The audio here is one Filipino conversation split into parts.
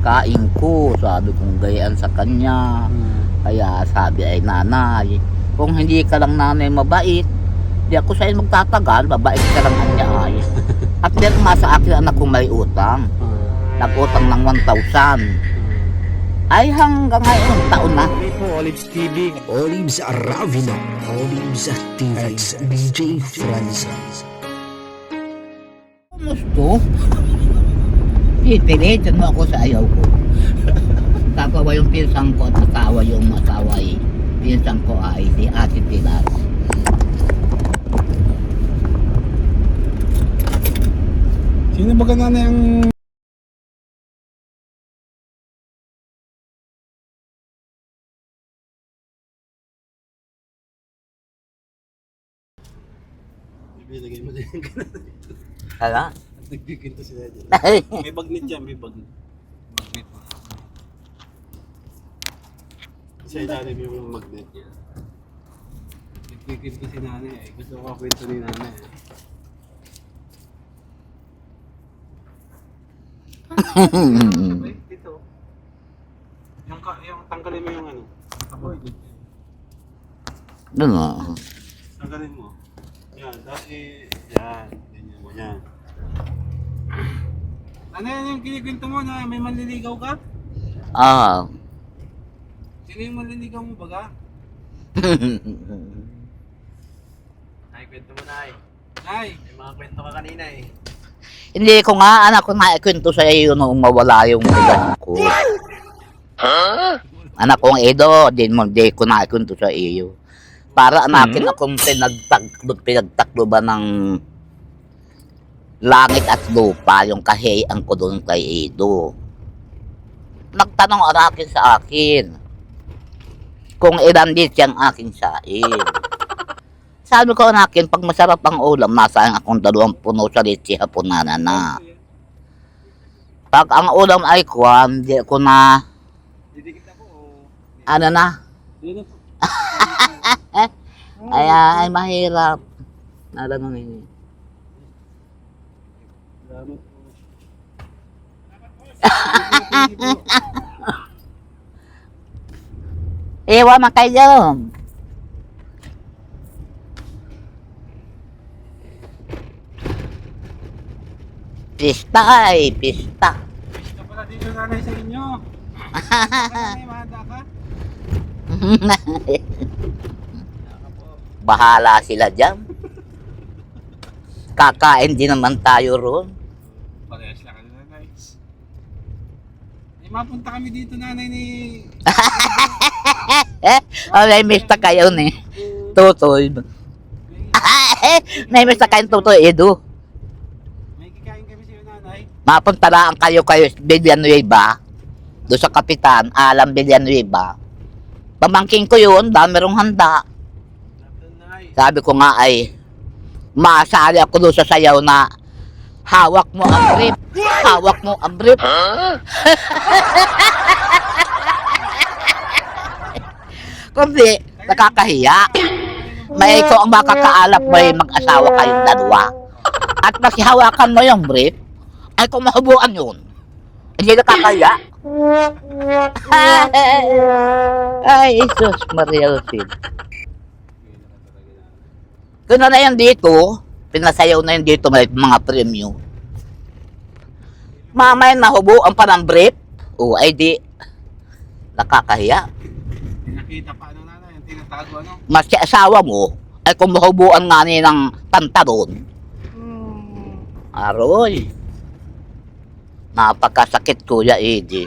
Kain ko, sabi kong gayaan sa kanya. Kaya sabi ay nanay, kung hindi ka lang nanay mabait, di ako sa'yo magtatagal, mabait ka lang niya ay. At meron nga sa akin anak kong may utang. Nag-utang ng 1,000. Ay hanggang ngayon taon na. Olives TV. Olives Aravino. Olives TV. At DJ Francis. Gusto? Pipilitin mo ako sa ayaw ko. Tatawa yung pinsang ko at tatawa yung asawa ay pinsang ko ay si Ate Pilar. Sino ba ganun yung... Ibigay mo din yung ganun. Hala? Nagkikinto sila dyan. May bagnet dyan, may bagnet. Magnet. Sa ilalim yung magnet. Nagkikinto si nanay eh. Gusto ko kwento ni nanay eh. Dito. Yung tanggalin mo yung ano. Doon o. Tanggalin mo. Yan, dahil yan. Ganyan mo yan. Ano yan yung kinikwento mo na may manliligaw ka? Ah. Sino yung manliligaw mo baga? Ay, kwento mo na eh. Ay, may mga kwento ka kanina eh. Hindi ko nga, anak ko nga ikwento sa iyo nung mawala yung bilang ko. Anak kong Edo, di ko na ikwento sa iyo. Para anakin akong pinagtakloban ng langit at lupa, yung kahiyaan ko doon kay Edo. Nagtanong anakin sa akin kung ilan dit yung aking sain. Sabi ko anakin, pag masarap ang ulam, nasaan akong 2 puno sa litsi hapunana na. Pag ang ulam ay kuwan, di ko na, Didikit ako o... ano na, Dito po. ay mahirap. Nalaman yun. Salamat po. Ewa man kayo. Pista ay, pista. Gusto pala dito nanay sa inyo. Nanay, mahanda ka? Bahala sila dyan. Kakain din naman tayo roon. Parehas lang ano nanay. Ay, mapunta kami dito nanay ni... May mista kayo ni Tutoy. May mista kayo Tutoy, Edo. May kikain kami sa'yo nanay. Mapunta lang kayo Villanueva. Doon sa Kapitan, Alam Villanueva. Pamangking ko yun, dami rong handa. Nanay. Sabi ko nga ay, masali ako doon sa sayaw na hawak mo ang brief. Hawak mo ang brief. Kundi, nakakahiya. May ikaw ang makakaalap mo yung mag-asawa kayong dalawa. At masihawakan mo yung brief, ay kung mahubuan yun. Hindi nakakahiya. Ay, Jesus Maria Jose. Kung na yan dito, pinasayaw na yan dito, may mga premyo. Mamay nahubuan pa ng brief, o ay di, nakakahiya. Pinakita pa ano nanay, yung tinatago ano. Mas si asawa mo, ay kung mahubuan nga niya ng pantalon. Aroy. Napakasakit Kuya Eddie.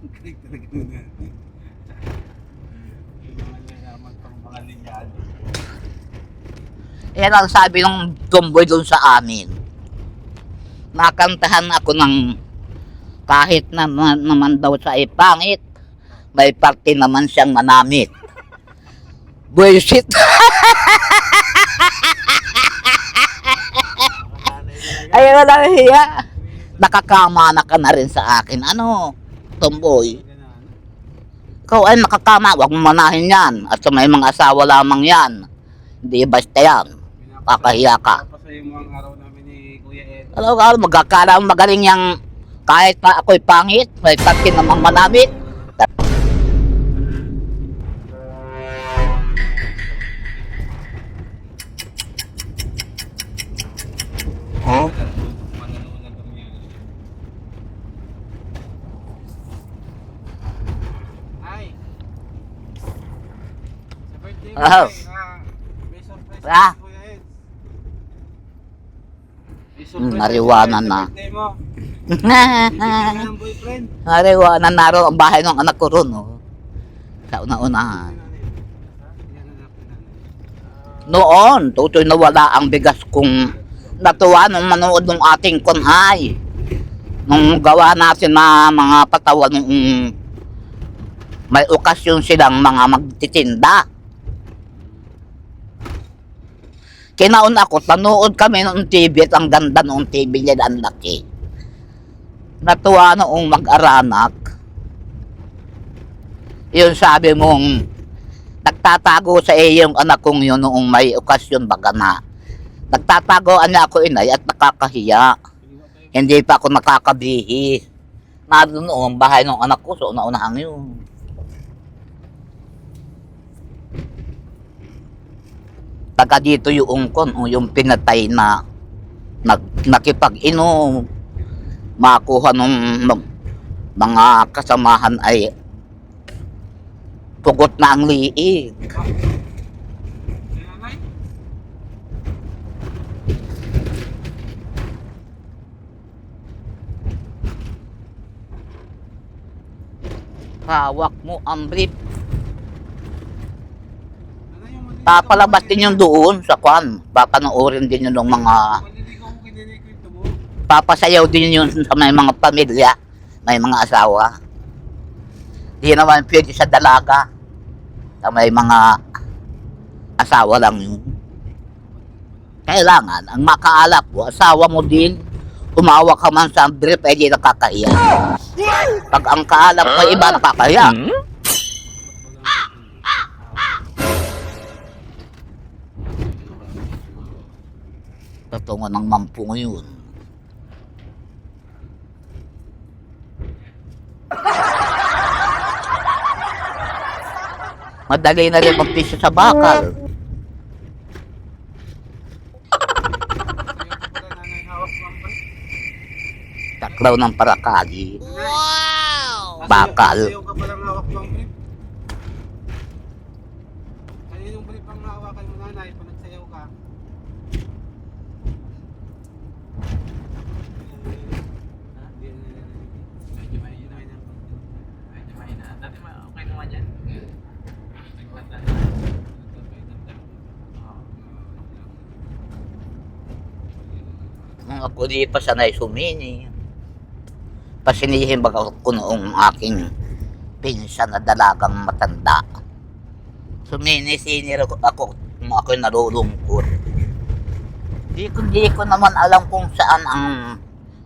Galing talaga nanay. Yung mga layaman pang mga linyado. Yan ang sabi ng tumboy doon sa amin. Nakantahan ako ng kahit naman daw sa ipangit, may parte naman siyang manamit. Bullshit. Ay, wala hiya. Nakakama na ka na rin sa akin. Ano, tumboy? Ikaw ay nakakama, huwag mo manahin yan. At sa may mga asawa lamang yan. Hindi basta yan. Kakahiya ka. Pasayo mo ang araw namin ni Kuya Ed. Alam ka, magkakala magaling yung Kahit na ako'y pangit, may takin namang manamit. Oh? Ay! Sa birthday mo, Oh. may surprise Ah. kay Kuya Eds. May surprise Nariwanan sa na. birthday mo. Bibigyan ka ng boyfriend. Nariwanan na rin ang bahay ng anak ko ron. Oh. Sa una-unahan. Noon, tutoy na wala ang bigas kong natuwa nung manood ng ating kunay. Nung gawa natin na mga patawa nung may okasyon silang mga magtitinda. Kinaon ako, tanood kami noong TV at ang ganda noong TV niya, ang laki. Natuwa noong mag-aranak. Yun sabi mong, nagtatago sa iyo yung anak kong yun noong may okasyon baga na. Nagtatagoan niya ako inay at nakakahiya. Hindi pa ako nakakabihis. Naroon noong bahay ng anak ko, so una-unahan yun. Taga dito yung kon, yung pinatay na nakipag-inom. Makuha ng mga kasamahan ay pugot na ang liig. Hawak mo ang brief. Papalabas din yung doon sa kwan. Papanoorin din yun ng mga... Papasayaw din yun sa may mga pamilya. May mga asawa. Di naman pwede sa dalaga. Sa may mga asawa lang yun. Kailangan, ang makaalap mo, asawa mo din, umawak ka man sa brief, ay di nakakahiya. Pag ang kaalap mo iba, nakakahiya. Tatungo ng mampu ngayon. Madali na rin magpisyo sa bakal. Taklaw ng parakali. Bakal. Sayaw ka palang hawak mo ang brief. Kaninong brief ang hawakan mo, nanay, pag nagsayaw ka? Medyo mahina. Medyo mahina. Dati okay naman yan. Nung ako di pa sanay sumini. Pasinihin baga ko noong aking pinsan na dalagang matanda. Sumini-sinir ako nung ako'y nalulungkot. Di ko naman alam kung saan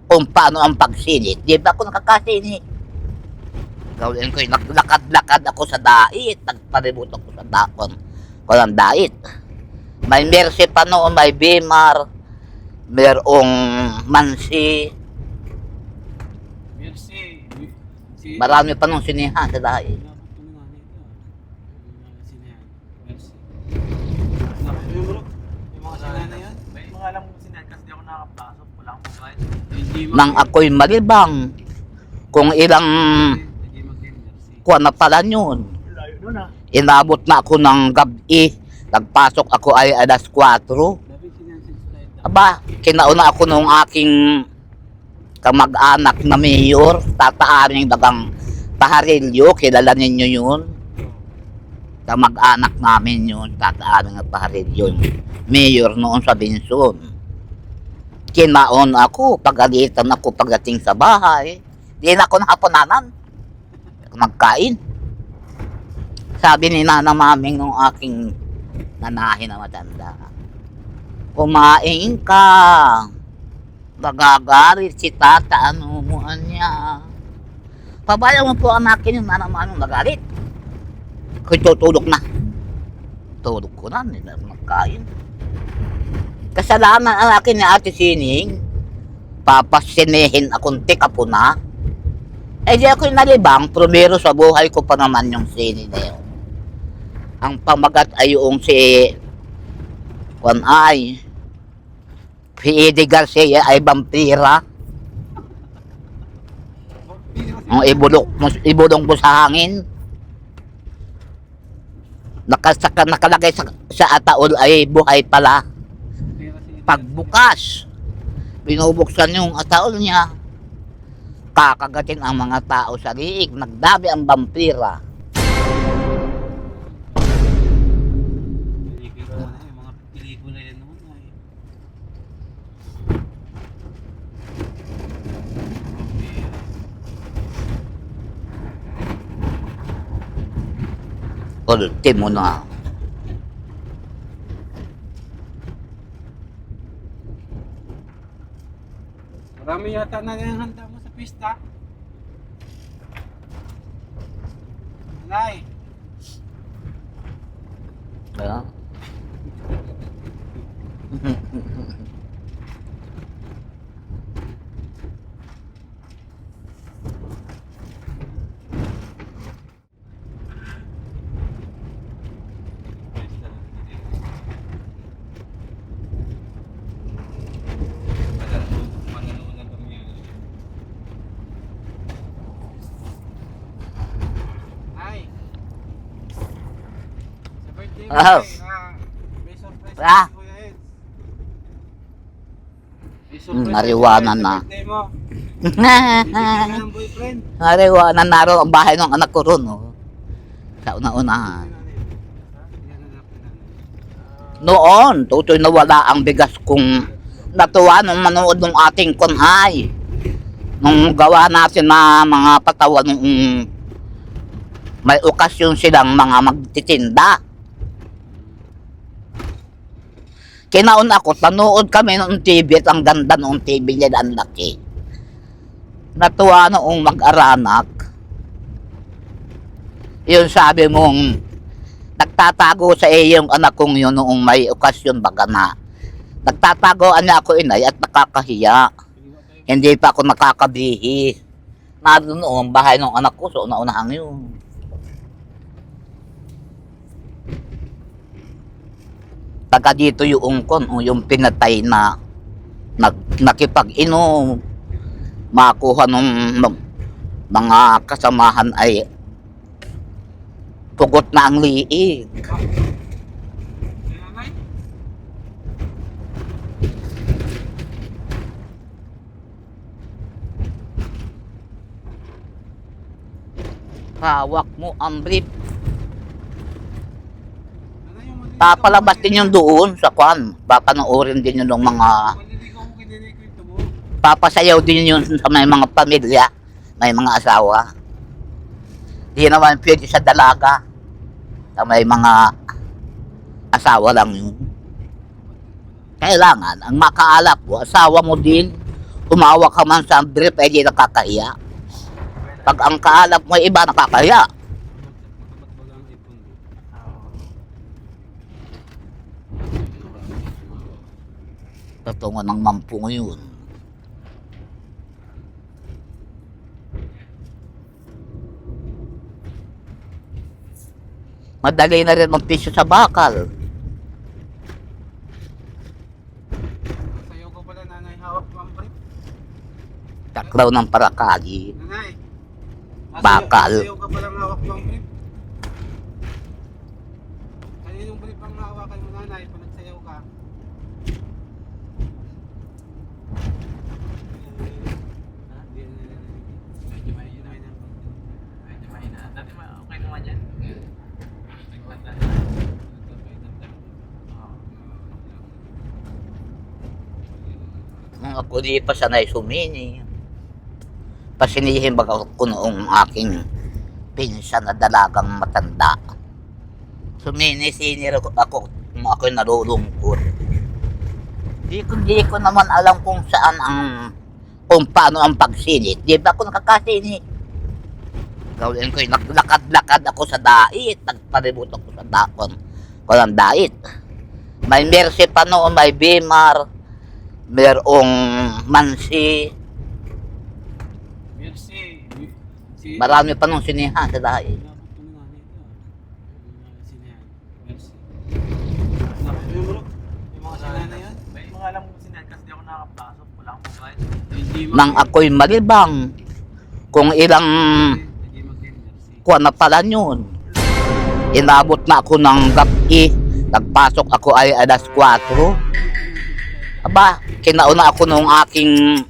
kung paano ang pagsinit. Di ba ako nakakasini? Gawin ko, naglakad-lakad ako sa dait. Nagparibot ako sa daon. Walang dait. May Mercy pa noon, may Bimar, merong Mansi. Mercy. Marami pa nung sinihan sa dait. Yung mga sinanay yan? May mga alam kong sinanay kasi di ako nakapasok. Wala akong pagkain. Nang ako'y malibang, kung ilang kuha na pala yun. Inabot na ako ng gabi. Nagpasok ako ay alas 4. Aba, kinauna ako nung aking kamag-anak na mayor. Tataaring bagang Paharilyo, kilala ninyo yun. Kamag-anak namin yun, tataaring na Paharilyo. Mayor noon sa Binson. Kinaon ako, pagalitan ako pagdating sa bahay. Di na ako nakapunanan. Magkain. Sabi ni Nana Maming nung aking nanahin na matanda, kumain ka. Magagalit si tata, ano mo niya. Pabayan mo po ang akin yung Nana Maming magalit. Kung tutulog na. Tulog ko na, hindi na magkain. Kasalanan ang akin ni Ate Sining. papasinihin akong tika po na. Eh di ako'y nalibang, primero sa buhay ko pa naman yung sini na yun. Ang pamagat ay yung si Juan ay P.E.D. Garcia ay vampira. Ang ibulong mo sa hangin. Nakalagay sa ataol ay buhay pala. Pagbukas, binubuksan yung ataol niya, kakagatin ang mga tao sa liig, nagdabi ang vampira. Mga pelikula yan naman ay. Ultimo na. Marami yata na yung handa mo sa pista. Nay, Kaya, Nay. Sa birthday mo, Ah. Nay, may surprise Ah. si Kuya Eds. May surprise nariwanan sa na. birthday mo. Bibigyan ka ng boyfriend. nariwanan na rin ang bahay ng anak ko ron. Oh. Sa una-unahan. Noon, tutoy na wala ang bigas kong natuwa nung manood ng ating kunay. Nung gawa natin na mga patawan nung may okasyon silang mga magtitinda. Kinaon ako, tanood kami noong TV at ang ganda noong TV niya, ang laki. Natuwa noong mag-aranak. Yun sabi mong, nagtatago sa iyo yung anak kong yun noong may okasyon baga na. Nagtatagoan niya ako inay at nakakahiya. Hindi pa ako nakakabihi. Naroon noong bahay ng anak ko, so una-unahan yun. Taga dito yung kon, yung pinatay na nakipag-inom. Makuha ng mga kasamahan ay pugot na ang liig. Nay, Hawak mo ang brief. ano yung maliligaw Papalabas mo din yung doon sa kwan. Papanoorin din yun ng mga... maliligaw mo kininikwento mo. Papasayaw din yun sa may mga pamilya. May mga asawa. Di naman pwede sa dalaga. Sa may mga asawa lang yun. Kailangan, ang makaalap mo, asawa mo din. Umawa ka man sa brief, ay di nakakahiya. Pag ang kaalap mo iba, nakakahiya. Ba't wala ang ipon mo? Tatungo ng mampu ngayon. Madali na rin magpisyo sa bakal. Sayaw ko pala nanay, hawak mo ang brief. Taklaw ng parakali. Nanay, Bakal. sayaw ka pala hawak mo ang brief. Kaninong brief ang hawakan mo nanay pag nagsayaw ka? Medyo mahina. Medyo mahina. Dati okay naman yan. Nung ako di pa sanay sumini. Pasinihin baga ko noong aking pinsan na dalagang matanda. Sumini-sinir ako nung ako'y nalulungkot. Di ko naman alam kung saan kung paano ang pagsinit. Di ba ako nakakasinit? Gawin ko, naglakad-lakad ako sa dait. Nagparibot ako sa daon. Walang dait. May Mercy pa noon, may Bimar. merong mansi, Mercy. marami pa nung sinihan sa dahil. Yung mga sinana yan? May mga alam mo sinana kasi di ako nakakapasok. Wala akong pagkain. Nang ako'y malibang, kung ilang Hindi mag-mercy. kuwan na pala yun. Inabot na ako ng gabi, nagpasok ako ay alas 4. Aba, kinauna ako nung aking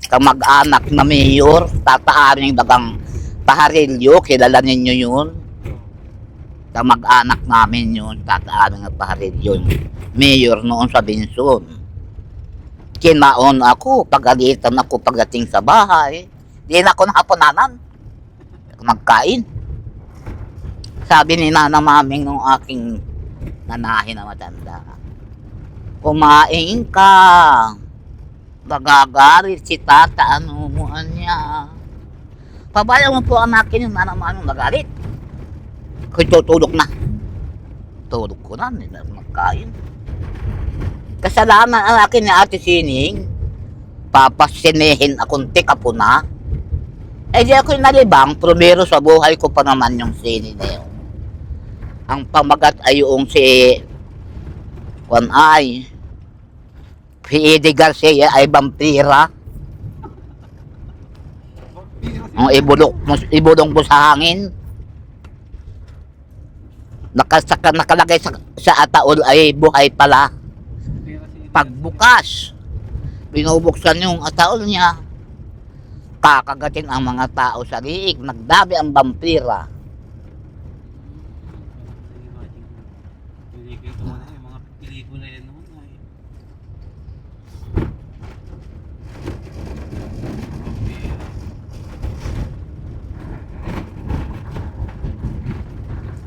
kamag-anak na mayor, tataaring dagang Paharilyo, kilala ninyo yun. Kamag-anak namin yun, tataaring ng Paharilyo, mayor noon sa Binson. Kinaon ako, pagalitan ako pagdating sa bahay, di na ako nakapunanan, magkain. Sabi ni Nana Maming nung aking nanahin na matanda, kumain ka, magagalit si tata, ano mo niya. Pabayan mo po ang akin yung Nana Maming magalit. Kung tutulog na. Tulog ko na, hindi na magkain. Kasalanan ang akin ni Ate Sining, papasinihin akong tika po na. Eh di ako'y nalibang, primero sa buhay ko pa naman yung sini na yun. Ang pamagat ay yung si Juan ay P.E.D. Garcia ay vampira. Ang ibulong mo sa hangin. Nakalagay sa ataol ay buhay pala. Pagbukas, binubuksan yung ataol niya, kakagatin ang mga tao sa liig, nagdabi ang vampira. Ito mo na yung mga pelikula yan naman ay.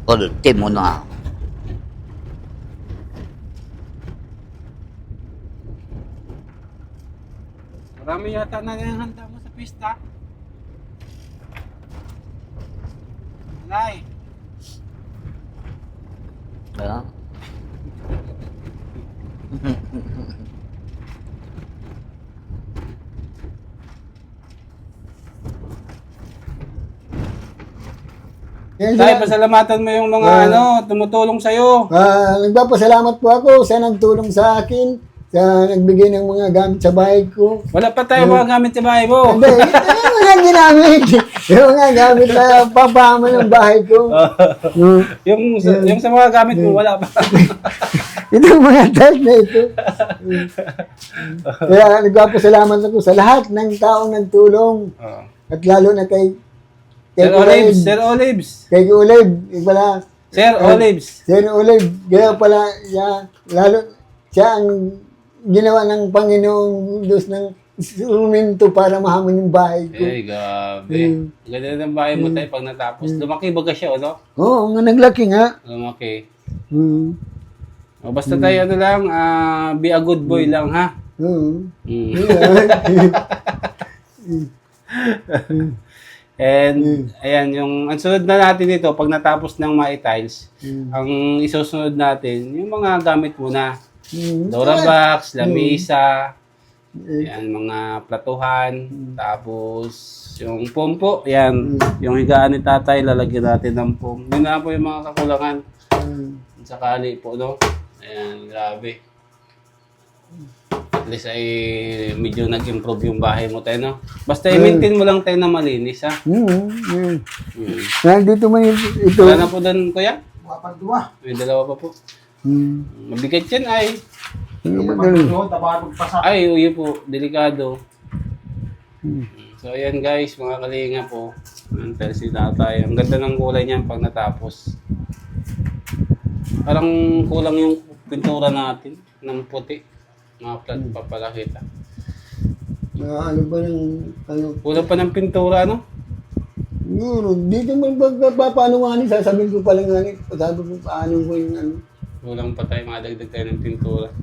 Ultimo na. Marami yata na yung handa mo sa pista. Nay, Yeah. Yan Tay, sila. pasalamatan mo yung mga tumutulong sa'yo. Nagpapasalamat po ako sa nagtulong sa akin, sa nagbigay ng mga gamit sa bahay ko. Wala pa tayo mga gamit sa bahay mo. Hindi, yung mga ginamit. Yung mga gamit na papahaman ng bahay ko. yung sa mga gamit mo, wala pa. Itong mga tiles na ito. Kaya nagpapasalamat ako sa lahat ng taong nagtulong. At lalo na kay Sir Olives, Sir Olives. Kay Olive, pala. Sir Olives. Sir Olive, kaya pala siya, lalo siya ang ginawa ng Panginoong Diyos ng instrumento para mahamon yung bahay ko. Eh, grabe. Ganda ng bahay mo tayo pag natapos. Lumaki baga siya, ano? Oo, nga naglaki nga. Lumaki. Mm. O, basta tayo ano lang, be a good boy lang, ha? Oo. Mm. And, ayan, ang sunod na natin dito, pag natapos ng ma-tiles, ang isusunod natin, yung mga gamit muna. Durabox, lamesa, yan, mga platuhan, tapos yung pompo, yan, yung higaan ni tatay, lalagyan natin ng pom. Yun na po yung mga kakulangan. Sakali po, no? Ayan, grabe. At least ay medyo nag-improve yung bahay mo tayo, no? Basta i-maintain mo lang tayo na malinis, ha? Nandito man ito. Wala na po doon, kuya? Wapag-duwa. May dalawa pa po. Mabigat yan ay. Ay, uyo po. Delikado. So, ayan guys, mga kalinga po. Antel si tatay. Ang ganda ng kulay niyan pag natapos. Parang kulang yung pintura natin ng puti. Mga plat pa pala kita. Ano ba ng, ano? Kulang pa ng pintura, no? Siguro, dito man paano nga ni, sasabihin ko pala nga ni, sabi ko paano ko yung ano. Kulang pa tayo, madagdag tayo ng pintura.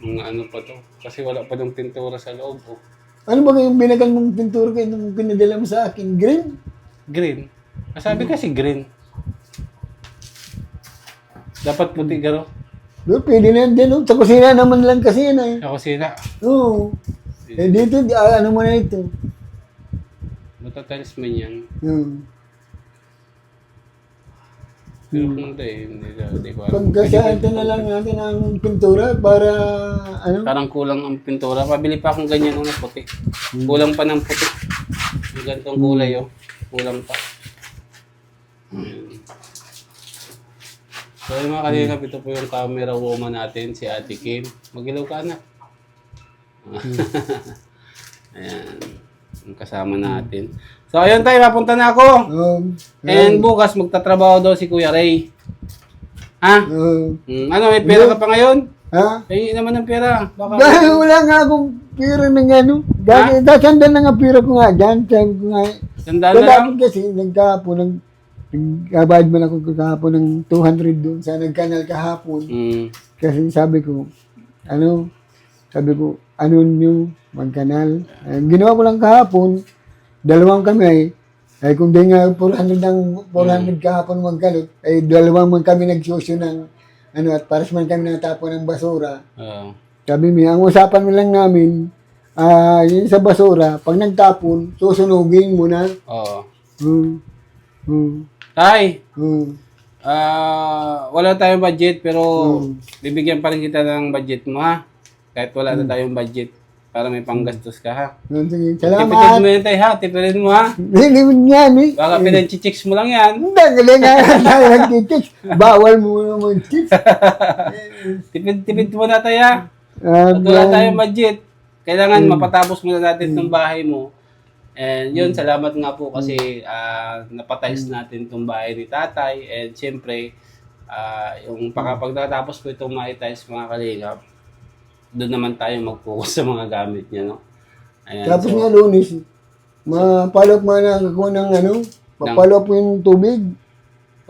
Mga ano pa to. Kasi wala pa ng pintura sa loob. Oh. Ano ba yung binagang mong pintura kayo nung pinadala mo sa akin? Green? Green. Sabi kasi green. Dapat puti garo. Pwede na yan din. Sa kusina naman lang kasi yan eh. Sa kusina. Oo. Dito, ano mo na ito. Matatiles man yan. Pero kung hindi ko alam. Pagkasyahan na lang natin ang pintura para ano. Parang kulang ang pintura. Pabili pa akong ganyan na puti. Kulang pa ng puti. Yung ganitong kulay, oh. Kulang pa. So, yung mga kalingap, ito po yung camera woman natin, si Ate Kim. Mag-ilaw ka, anak. Ayan. Yung kasama natin. So, ayun tayo, mapunta na ako. And bukas, magtatrabaho daw si Kuya Ray. Ha? Ano, may pera ka pa ngayon? Ha? Tingin naman ng pera. Baka... Dahil wala nga akong pira ng ano. Dasandan na nga pira ko nga dyan. Sabi ko nga. Sandaan na lang. Kasi nagkahapon, nagkabayad man ako kahapon ng 200 doon sa nagkanal kahapon. Kasi sabi ko, ano yung magkanal. Ginawa ko lang kahapon, dalawang kami ay kung di nga 400 kahapon magkalot, ay dalawang man kami nagsusyo ng ano, at paras man kami natapon ng basura. Sabi mo, ang usapan mo lang namin, yun sa basura, pag nagtapon, susunugin mo na. Oo. Tay, wala tayong budget pero bibigyan pa rin kita ng budget mo, ha? Kahit wala na tayong budget para may panggastos ka, ha? Sige, Tipitin salamat. mo yan, tay, ha? Tipitin mo, ha? Hindi yan eh. Baka pinanchichicks mo lang yan. Hindi nga tayo nag-chicks. Bawal mo naman chicks. Tipid mo na, tay, ha? At wala tayong budget. Kailangan mapatapos muna natin itong bahay mo. And yun, salamat nga po kasi napatiles natin itong bahay ni tatay. And siyempre, yung pag natapos po itong maitiles mga kalingap, doon naman tayo mag-focus sa mga gamit niya, no? Ayan, Tapos nga Lunis, mapalop mo na ako ng ano, papalop yung tubig.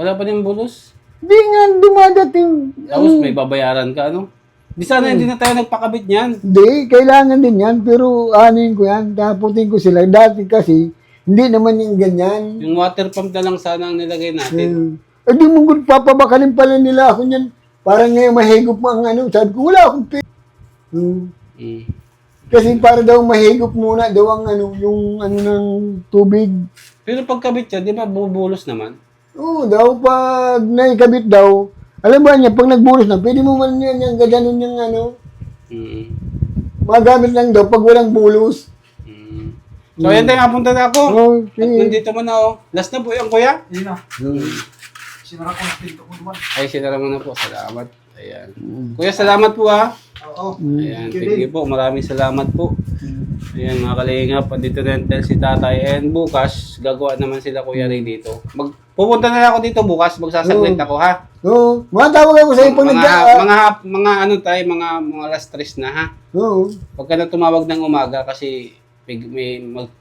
Wala pa din bulos. Di nga dumadating. Tapos may babayaran ka, no? Di sana hindi na tayo nagpakabit niyan. Hindi, kailangan din yan, pero anin ko yan, taputin ko sila. Dati kasi, hindi naman yung ganyan. Yung water pump na lang sana ang nilagay natin. Di mo papabakalin pala nila ako niyan. Parang ngayon mahigop mo ang ano. Sabi ko, wala akong Kasi para daw mahigop muna daw ang ano, yung ano ng tubig. Pero pagkabit yan, di ba bubulos naman? Oo, daw pag naikabit daw, alam ba niya, pag nagbulos na, pwede mo man yan, yung gaganon yung ano, magamit lang daw pag walang bulos. So, ayan tayo, napunta na ako. Okay. At nandito mo na, oh. Last na po yung kuya. Hindi na. Sinara ko na pinto ko naman. Ay, sinara mo na po. Salamat. Ayan. Kuya, salamat po, ha. Oo. Ayan, thank you po. Maraming salamat po. Ayan, mga kalingap. Andito na yung si tatay. And bukas, gagawa naman sila Kuya Ray dito. Pupunta na ako dito bukas. Magsasaglit ako, ha. Oo, matawag ako sa iyo pag Mga ano tayo, mga alas 3 na, ha. Oo. Pagka na tumawag ng umaga kasi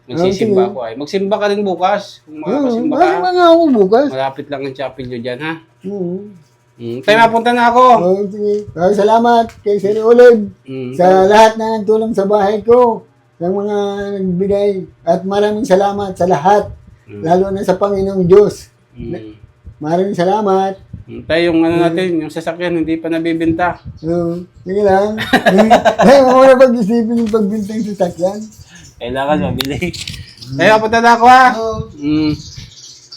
magsisimba ako ay. Magsimba ka rin bukas. Kung makakasimba ka. Mga ako bukas. Malapit lang ang chapel nyo dyan, ha. Tayo mapunta na ako. Oo, sige. Salamat kay Sir Olive sa lahat na nagtulong sa bahay ko. Sa mga nagbigay. At maraming salamat sa lahat. Lalo na sa Panginoong Diyos. Maraming salamat. Tayo yung ano natin, yung sasakyan hindi pa nabibenta. Oo, sige lang. Ay, muna pag-isipin yung pagbinta yung sasakyan. Kailangan mabili. Tayo, punta na ako, ha. Oo.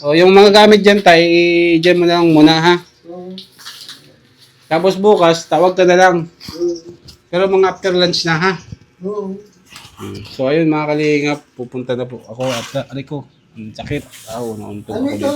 O, yung mga gamit dyan, tayo, dyan mo lang muna, ha. Tapos bukas, tawag ka na lang. Pero mga after lunch na, ha. Oo. So, ayun, mga kalingap, pupunta na po ako at aray ko, sakit. Nauntog ako dito.